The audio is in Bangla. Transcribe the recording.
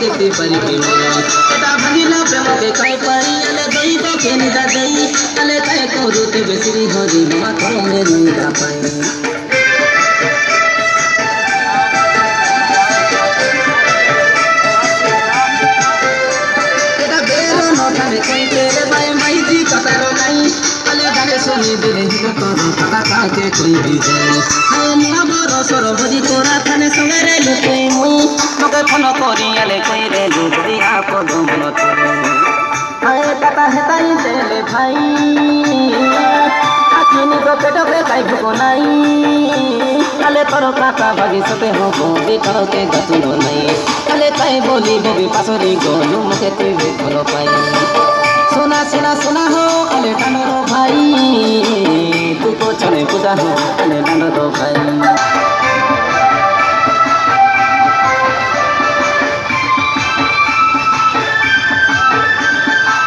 দেখতে পারি এটা ভাঙিলা প্রেমকে খাই পারি আলে দইব কেনি দা দেই আলে তাই করুতে বেশি হরি মা করমে নিদা পাই এটা বেরো নঠানে কই তেরে ভাই মাইজি কাটারো নাই আলে গানে শুনি দিলে হিত করো টাকা কাকে কইবি যাই হায় নিয়া বড় সর ভজি তোরা থানে সঙ্গে রে লুকই মুই মকে ফোন করি আলে কই রে লুকই আপদ বলত হায় টাকা হেতাই দেলে ভাই আকিনি গো পেটকে কাই ভুকো নাই আলে তোর কাকা ভবিষ্যতে হব বিঠকে গতুলো নাই আলে তাই বলি ববি পাসরি গলু মকে তুই ভালো পাই সোনা সোনা সোনা হো আলে ডান্ডর ভাই তু তো চলে পূজা হো আলে ডান্ডর ভাই